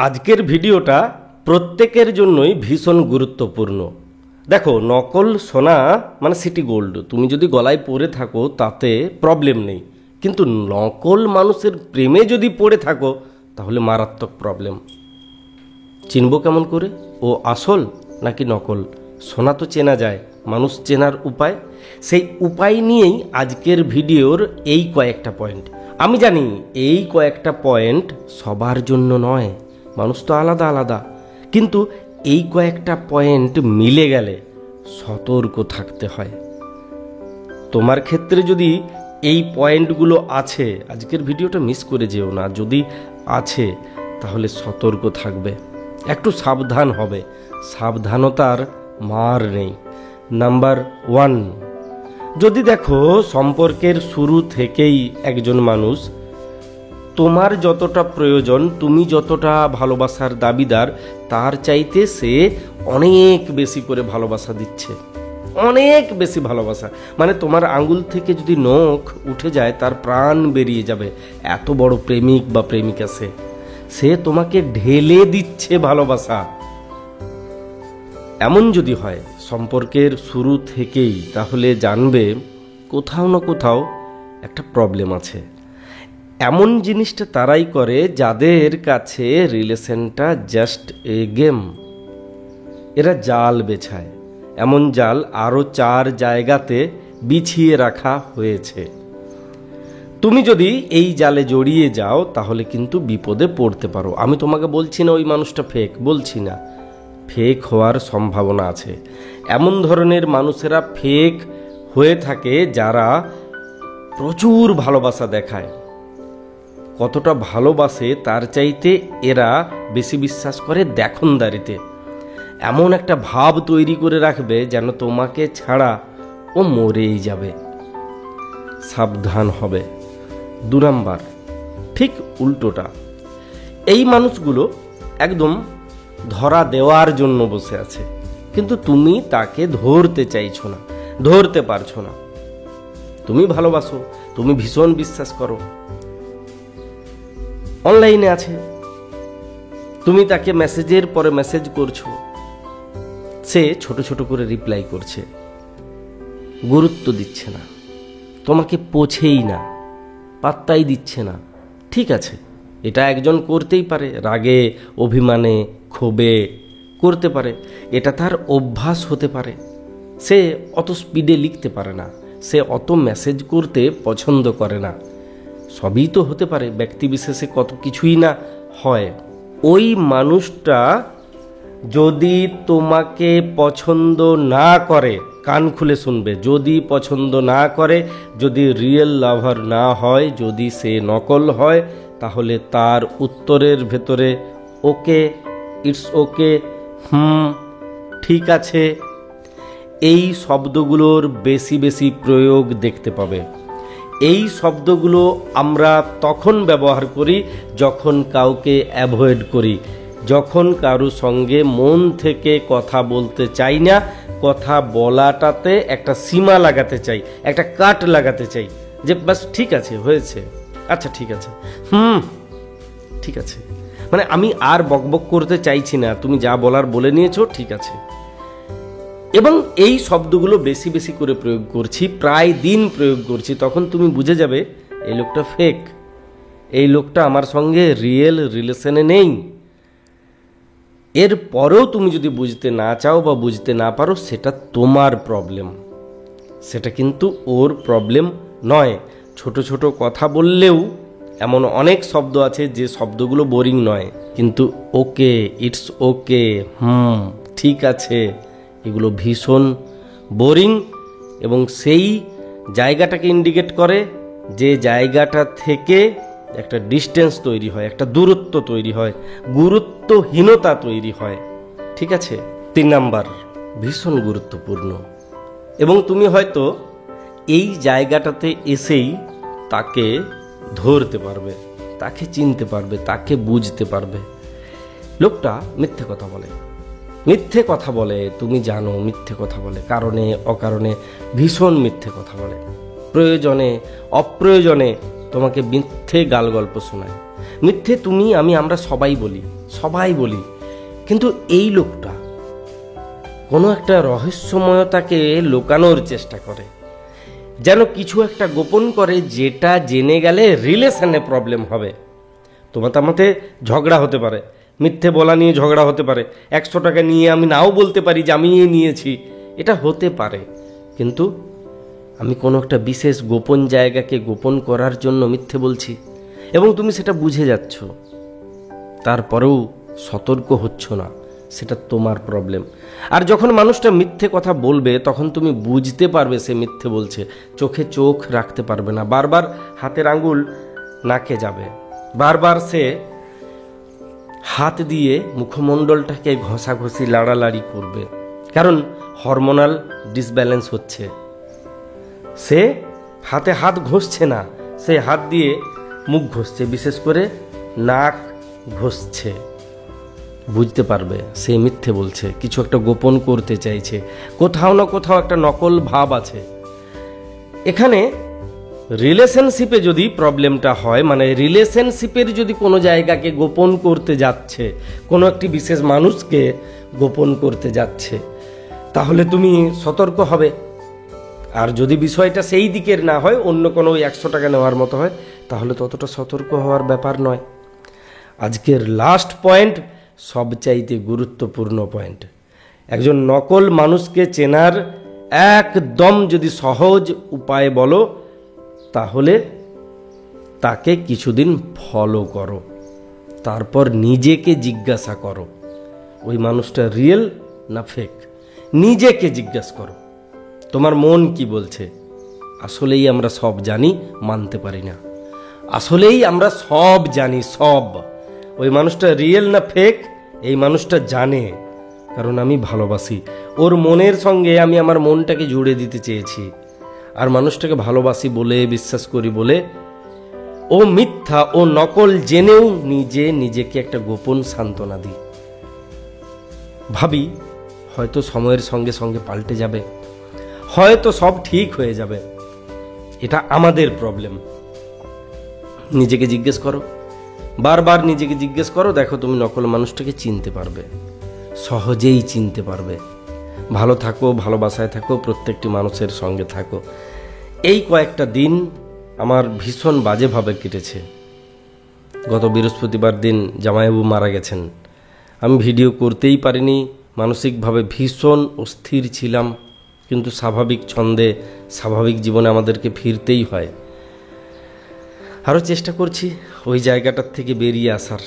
আজকের ভিডিওটা প্রত্যেকের জন্যই ভীষণ গুরুত্বপূর্ণ। দেখো, নকল সোনা মানে সিটি গোল্ড তুমি যদি গলায় পরে থাকো তাতে প্রবলেম নেই, কিন্তু নকল মানুষের প্রেমে যদি পড়ে থাকো তাহলে মারাত্মক প্রবলেম। চিনবো কেমন করে ও আসল নাকি নকল? সোনা তো চেনা যায়, মানুষ চেনার উপায়, সেই উপায় নিয়েই আজকের ভিডিওর এই কয়েকটা পয়েন্ট। আমি জানি এই কয়েকটা পয়েন্ট সবার জন্য নয়, মানুষ তো আলাদা আলাদা, কিন্তু এই কয়েকটা পয়েন্ট মিলে গেলে সতর্ক থাকতে হয়। তোমার ক্ষেত্রে যদি এই পয়েন্টগুলো আছে, আজকের ভিডিওটা মিস করে যেও না। যদি আছে তাহলে সতর্ক থাকবে, একটু সাবধান হবে, সাবধানতার মার নেই। নাম্বার 1, যদি দেখো সম্পর্কের শুরু থেকেই একজন মানুষ তোমার যতটা প্রয়োজন, তুমি যতটা ভালোবাসার দাবিদার, তার চাইতে সে অনেক বেশি করে ভালোবাসা দিচ্ছে, অনেক বেশি ভালোবাসা, মানে তোমার আঙ্গুল থেকে যদি নখ উঠে যায় তার প্রাণ বেরিয়ে যাবে, এত বড় প্রেমিক বা প্রেমিকা সে তোমাকে ঢেলে দিচ্ছে ভালোবাসা। এমন যদি হয় সম্পর্কের শুরু থেকেই, তাহলে জানবে কোথাও না কোথাও একটা প্রবলেম আছে। এমন জিনিসটা তারাই করে যাদের কাছে রিলেশনটা জাস্ট এ গেম। এরা জাল বেছায়, এমন জাল আরও 4 জায়গাতে বিছিয়ে রাখা হয়েছে। তুমি যদি এই জালে জড়িয়ে যাও তাহলে কিন্তু বিপদে পড়তে পারো। আমি তোমাকে বলছি না ওই মানুষটা ফেক, বলছি না, ফেক হওয়ার সম্ভাবনা আছে। এমন ধরনের মানুষেরা ফেক হয়ে থাকে যারা প্রচুর ভালোবাসা দেখায়, কতটা ভালোবাসে তার চাইতে এরা বেশি বিশ্বাস করে দেখনদারিতে। এমন একটা ভাব তৈরি করে রাখবে যেন তোমাকে ছাড়া ও মরেই যাবে। সাবধান হবে। 2 নাম্বার, ঠিক উল্টোটা, এই মানুষগুলো একদম ধরা দেওয়ার জন্য বসে আছে, কিন্তু তুমি তাকে ধরতে চাইছো না, ধরতে পারছো না। তুমি ভালোবাসো, তুমি ভীষণ বিশ্বাস করো, অনলাইনে আছে, তুমি তাকে মেসেজের পরে মেসেজ করছো, সে ছোট ছোট করে রিপ্লাই করছে, গুরুত্ব দিচ্ছে না, তোমাকে পোছেই না, পাত্তাই দিচ্ছে না। ঠিক আছে, এটা একজন করতেই পারে, রাগে অভিমানে ক্ষোভে করতে পারে, এটা তার অভ্যাস হতে পারে। সে অত স্পিডে লিখতে পারে না, সে অত মেসেজ করতে পছন্দ করে না, সবই তো হতে পারে, ব্যক্তিবিশেষে কত কিছুই না হয়। ওই মানুষটা যদি তোমাকে পছন্দ না করে, কান খুলে শুনবে, যদি পছন্দ না করে, যদি রিয়েল লাভার না হয়, যদি সে নকল হয়, তাহলে তার উত্তরের ভেতরে ওকে, ইটস ওকে, ঠিক আছে, এই শব্দগুলোর বেশি বেশি প্রয়োগ দেখতে পাবে। এই শব্দগুলো আমরা তখন ব্যবহার করি যখন কাউকে অ্যাভয়েড করি, যখন কারো সঙ্গে মন থেকে কথা বলতে চাই না, কথা বলাটাতে একটা সীমা লাগাতে চাই, একটা কাট লাগাতে চাই, যে বাস ঠিক আছে, হয়েছে, আচ্ছা ঠিক আছে, ঠিক আছে, মানে আমি আর বকবক করতে চাইছি না, তুমি যা বলার বলে নিয়েছো, ঠিক আছে। এবং এই শব্দগুলো বেশি বেশি করে প্রয়োগ করছি, প্রায় দিন প্রয়োগ করছি, তখন তুমি বুঝে যাবে এই লোকটা ফেক, এই লোকটা আমার সঙ্গে রিয়েল রিলেশনে নেই। এর পরেও তুমি যদি বুঝতে না চাও বা বুঝতে না পারো, সেটা তোমার প্রবলেম, সেটা কিন্তু ওর প্রবলেম নয়। ছোট ছোট কথা বললেও এমন অনেক শব্দ আছে যে শব্দগুলো বোরিং নয়, কিন্তু ওকে, ইটস ওকে, ঠিক আছে, এগুলো ভীষণ বোরিং এবং সেই জায়গাটাকে ইন্ডিকেট করে যে জায়গাটা থেকে একটা ডিস্টেন্স তৈরি হয়, একটা দূরত্ব তৈরি হয়, গুরুত্বহীনতা তৈরি হয়। ঠিক আছে। 3 নাম্বার, ভীষণ গুরুত্বপূর্ণ, এবং তুমি হয়তো এই জায়গাটাতে এসেই তাকে ধরতে পারবে, তাকে চিনতে পারবে, তাকে বুঝতে পারবে। লোকটা মিথ্যে কথা বলে, মিথ্যে কথা বলে, তুমি জানো মিথ্যে কথা বলে, কারণে অকারণে ভীষণ মিথ্যে কথা বলে, প্রয়োজনে অপ্রয়োজনে তোমাকে মিথ্যে গাল গল্প শোনায়, মিথ্যে তুমি আমি আমরা সবাই বলি, কিন্তু এই লোকটা কোনো একটা রহস্যময়তাকে লুকানোর চেষ্টা করে, যেন কিছু একটা গোপন করে, যেটা জেনে গেলে রিলেশনে প্রবলেম হবে। তোমার তার মধ্যে ঝগড়া হতে পারে, মিথ্যে বলা নিয়ে ঝগড়া হতে পারে, 100 টাকা নিয়ে আমি নাও বলতে পারি যে আমি নিয়েছি, এটা হতে পারে। কিন্তু আমি কোনো একটা বিশেষ গোপন জায়গাকে গোপন করার জন্য মিথ্যে বলছি এবং তুমি সেটা বুঝে যাচ্ছ, তারপরেও সতর্ক হচ্ছ না, সেটা তোমার প্রবলেম। আর যখন মানুষটা মিথ্যে কথা বলবে তখন তুমি বুঝতে পারবে সে মিথ্যে বলছে, চোখে চোখ রাখতে পারবে না, বারবার হাতের আঙ্গুল নাকে যাবে, বারবার সে হাত দিয়ে মুখমণ্ডলটাকে ঘষাঘষি লাড়ালাড়ি করবে, কারণ হরমোনাল ডিসব্যালেন্স হচ্ছে। সে হাতে হাত ঘষছে না, সে হাত দিয়ে মুখ ঘষছে, বিশেষ করে নাক ঘষছে। বুঝতে পারবে সে মিথ্যে বলছে, কিছু একটা গোপন করতে চাইছে, কোথাও না কোথাও একটা নকল ভাব আছে। এখানে রিলেশনশিপে যদি প্রবলেমটা হয়, মানে রিলেশনশিপের যদি কোনো জায়গাকে গোপন করতে যাচ্ছে, কোনো একটি বিশেষ মানুষকে গোপন করতে যাচ্ছে, তাহলে তুমি সতর্ক হবে। আর যদি বিষয়টা সেই দিকের না হয়, অন্য কোনো 100 টাকা নেওয়ার মতো হয়, তাহলে ততটা সতর্ক হওয়ার ব্যাপার নয়। আজকের লাস্ট পয়েন্ট, সবচাইতে গুরুত্বপূর্ণ পয়েন্ট, একজন নকল মানুষকে চেনার একদম যদি সহজ উপায় বলো, তাহলে তাকে কিছুদিন ফলো করো, তারপর নিজেকে জিজ্ঞাসা করো ওই মানুষটা রিয়েল না ফেক। নিজেকে জিজ্ঞাসা করো তোমার মন কি বলছে। আসলেই আমরা সব জানি, মানতে পারি না। আসলেই আমরা সব জানি, সব। ওই মানুষটা রিয়েল না ফেক এই মানুষটা জানে, কারণ আমি ভালোবাসি। ওর মনের সঙ্গে আমি আমার মনটাকে জুড়ে দিতে চেয়েছি, আর মানুষটাকে ভালোবাসি বলে, বিশ্বাস করি বলে ও মিথ্যা, ও নকল জেনেও নিজেকে একটা গোপন সান্ত্বনা দিই। ভাবি হয়তো সময়ের সঙ্গে সঙ্গে পাল্টে যাবে, হয়তো সব ঠিক হয়ে যাবে। এটা আমাদের প্রবলেম। নিজেকে জিজ্ঞেস করো, বারবার নিজেকে জিজ্ঞেস করো, দেখো তুমি নকল মানুষটাকে চিনতে পারবে, সহজেই চিনতে পারবে। ভালো থাকো, ভালোবাসায় থাকো, প্রত্যেকটি মানুষের সঙ্গে থাকো। এই কয়েকটা দিন আমার ভীষণ বাজেভাবে কেটেছে। গত বৃহস্পতিবার দিন জামাইবাবু মারা গেছেন। আমি ভিডিও করতেই পারিনি, মানসিকভাবে ভীষণ অস্থির ছিলাম, কিন্তু স্বাভাবিক ছন্দে, স্বাভাবিক জীবনে আমাদেরকে ফিরতেই হয়। আরও চেষ্টা করছি ওই জায়গাটার থেকে বেরিয়ে আসার।